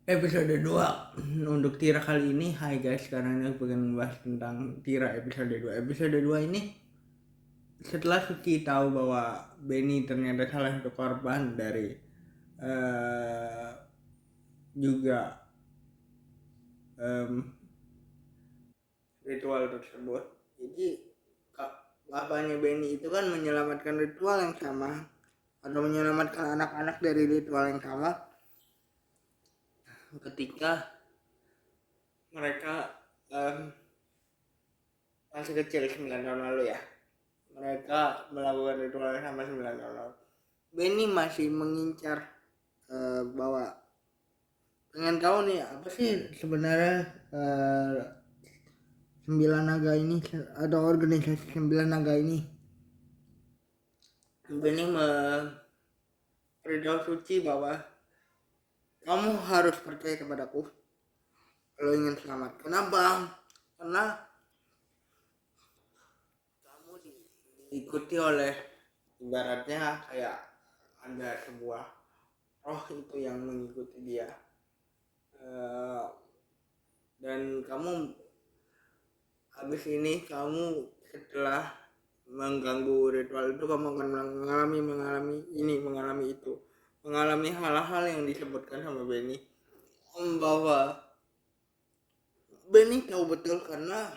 Episode 2 untuk Tira kali ini. Hai guys, sekarang ini aku pengen membahas tentang Tira episode 2. Episode 2 ini setelah Suci tahu bahwa Benny ternyata salah satu korban dari juga ritual tersebut. Jadi bapaknya Benny itu kan menyelamatkan ritual yang sama atau menyelamatkan anak-anak dari ritual yang sama ketika mereka masih kecil 9 tahun lalu ya. Mereka melakukan ritual yang sama 9 tahun lalu. Benny masih mengincar bahwa pengen tahu nih apa sih sebenarnya 9 naga ini atau organisasi 9 naga ini. Benny memberitahu Suci bahwa kamu harus percaya kepadaku kalau ingin selamat. Kenapa? Karena kamu diikuti oleh, ibaratnya kayak ada sebuah roh itu yang mengikuti dia, dan kamu habis ini, kamu setelah mengganggu ritual itu, kamu akan mengalami itu, mengalami hal-hal yang disebutkan sama Benny, bahwa Benny tahu betul karena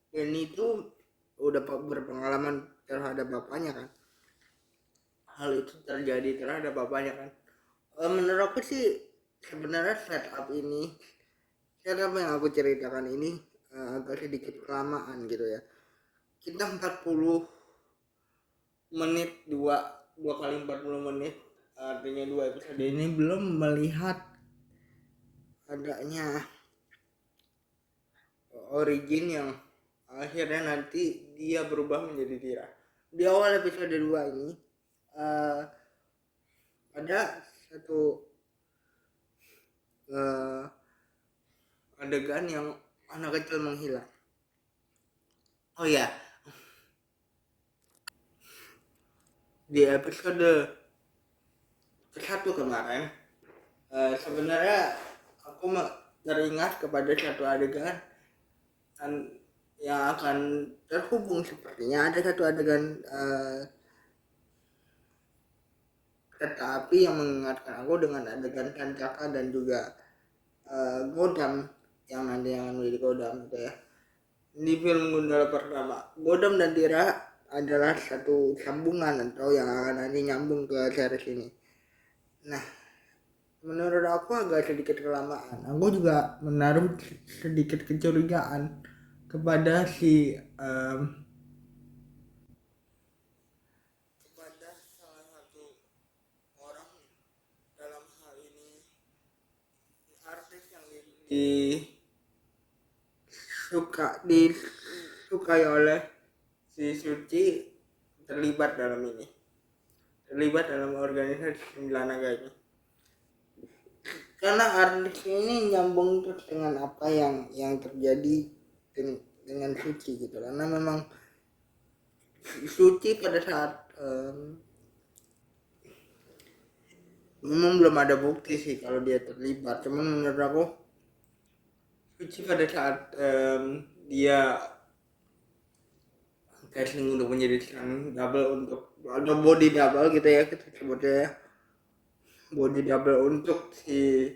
Benny itu udah berpengalaman terhadap bapaknya kan. Hal itu terjadi terhadap bapaknya kan. Menurut aku sih sebenarnya setup yang aku ceritakan ini agak sedikit kelamaan gitu ya. Kita 40 menit, dua kali 40 menit, artinya 2 episode ini belum melihat adanya origin yang akhirnya nanti dia berubah menjadi Tira. Di awal episode 2 ini ada satu adegan yang anak kecil menghilang. Oh ya, di episode 1 kemarin sebenarnya aku teringat kepada satu adegan yang akan terhubung. Sepertinya ada satu adegan kereta api yang mengingatkan aku dengan adegan Kancaka dan juga Godam yang nanti akan menjadi Godam gitu ya. Di film Gundala pertama, Godam dan Tira adalah satu sambungan atau yang akan nanti nyambung ke series ini. Nah, menurut aku agak sedikit kelamaan. Aku juga menaruh sedikit kecurigaan kepada kepada salah satu orang dalam hal ini, artis yang disukai oleh si Suci, terlibat dalam organisasi 9 naga ini. Karena artis ini nyambung terus dengan apa yang terjadi dengan Suci gitu. Karena memang Suci pada saat memang belum ada bukti sih kalau dia terlibat. Cuman menurut aku Suci pada saat dia casting untuk menjadi double untuk atau body double gitu ya, kita sebutnya ya, body double untuk si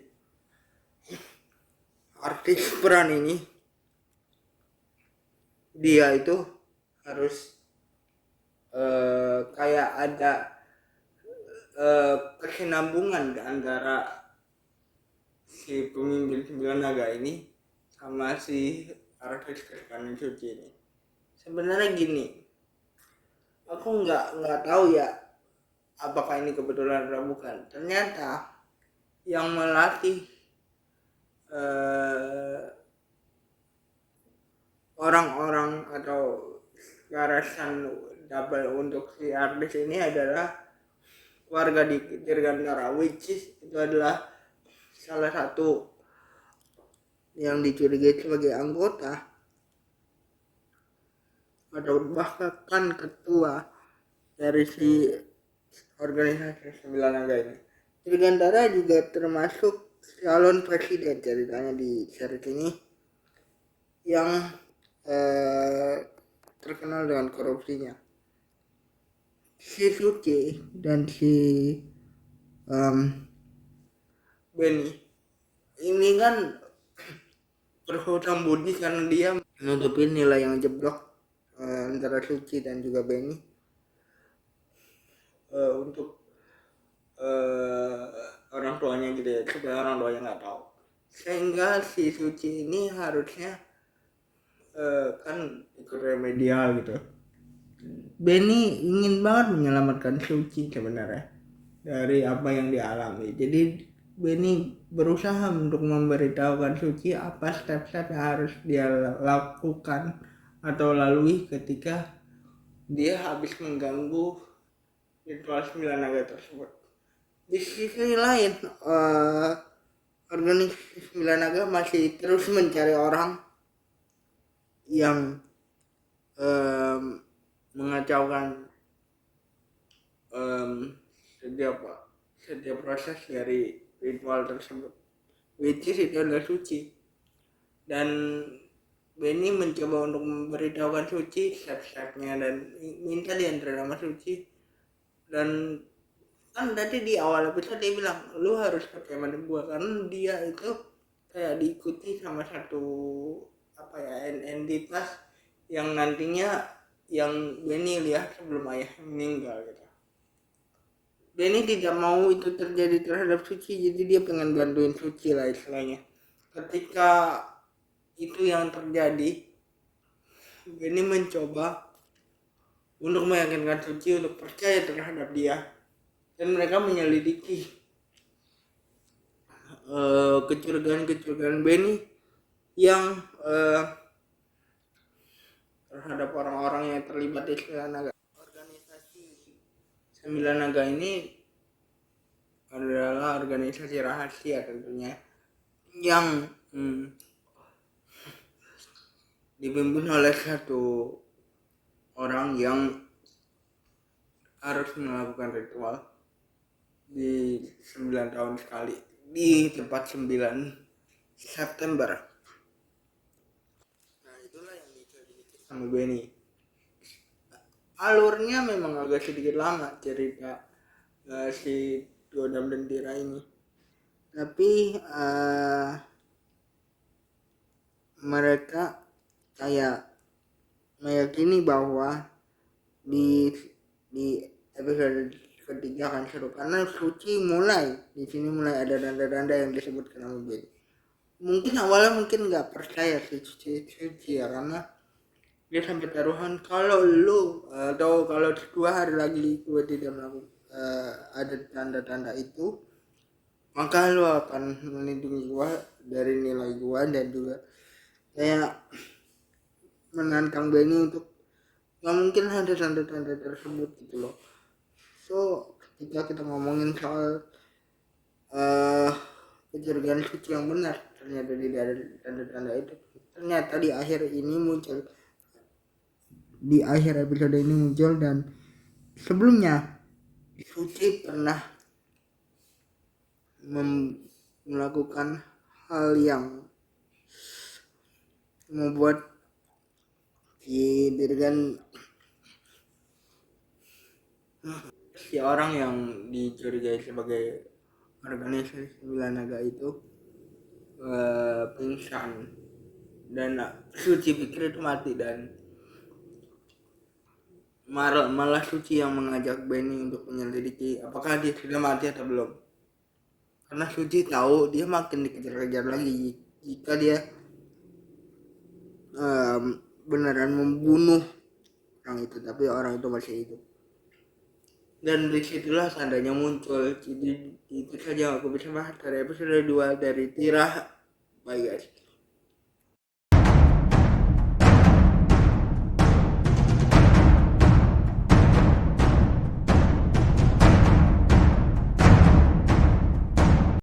artis peran ini, dia itu harus kayak ada kesinambungan antara si pemimpin 9 naga ini sama si artis kesukaan Suci ini. Sebenarnya gini, aku nggak tahu ya apakah ini kebetulan atau bukan. Ternyata yang melatih orang-orang atau garasan double untuk si artis ini adalah warga di Dirgantara, which is itu adalah salah satu yang dicurigai sebagai anggota atau bahkan ketua dari si organisasi 9 naga ini. Dirgantara juga termasuk calon presiden ceritanya di series ini yang terkenal dengan korupsinya. Si Suci dan si Benny ini kan berhutang budi karena dia nutupin nilai yang jeblok antara Suci dan juga Benny untuk orang tuanya gitu ya, supaya orang tuanya nggak tahu, sehingga si Suci ini harusnya kan ikut remedial gitu. Benny ingin banget menyelamatkan Suci sebenarnya dari apa yang dialami. Jadi Benny berusaha untuk memberitahukan Suci apa step-step yang harus dia lakukan atau lalui ketika dia habis mengganggu ritual 9 naga tersebut. Di sisi lain, organisasi 9 naga masih terus mencari orang yang mengacaukan setiap proses dari ritual tersebut, which is itu adalah Suci. Dan Benny mencoba untuk memberitahukan Suci step-stepnya dan minta diantar sama Suci. Dan kan tadi di awal episode dia bilang lu harus percaya pada gua karena dia itu kayak diikuti sama satu entitas yang nantinya yang Benny lihat sebelum ayah meninggal gitu. Benny tidak mau itu terjadi terhadap Suci, jadi dia pengen bantuin Suci lah istilahnya. Ketika itu yang terjadi, Benny mencoba untuk meyakinkan Suci untuk percaya terhadap dia, dan mereka menyelidiki kecurigaan Benny yang terhadap orang-orang yang terlibat di Sembilan Naga. Organisasi Sembilan Naga ini adalah organisasi rahasia tentunya yang dipimpin oleh satu orang yang harus melakukan ritual di 9 tahun sekali di tepat 9 September. Nah itulah yang diceritakan sama Benny. Alurnya memang agak sedikit lama cerita si Godam dan Tira ini, tapi mereka kayak meyakini bahwa di episode ketiga akan seru karena Suci di sini mulai ada tanda-tanda yang disebutkan sama Benny. Mungkin awalnya nggak percaya Suci ya, karena dia sampai taruhan kalau lu atau kalau 2 hari lagi gue tidak melakukan ada tanda-tanda itu, maka lu akan melindungi gue dari nilai gue, dan juga kayak menantang Benny untuk nggak mungkin ada tanda-tanda tersebut gitu loh. So ketika kita ngomongin soal kecurigaan Suci yang benar, ternyata tidak ada tanda-tanda itu. Ternyata di akhir episode ini muncul, dan sebelumnya Suci pernah melakukan hal yang membuat si orang yang dicurigai sebagai organisasi 9 naga itu pingsan, dan Suci pikir itu mati, dan malah Suci yang mengajak Benny untuk menyelidiki apakah dia sudah mati atau belum, karena Suci tahu dia makin dikejar-kejar lagi jika dia beneran membunuh orang itu, tapi orang itu masih hidup. Dan disitulah tandanya muncul. Jadi itu saja aku bisa bahas dari episode 2 dari Tira. Bye guys.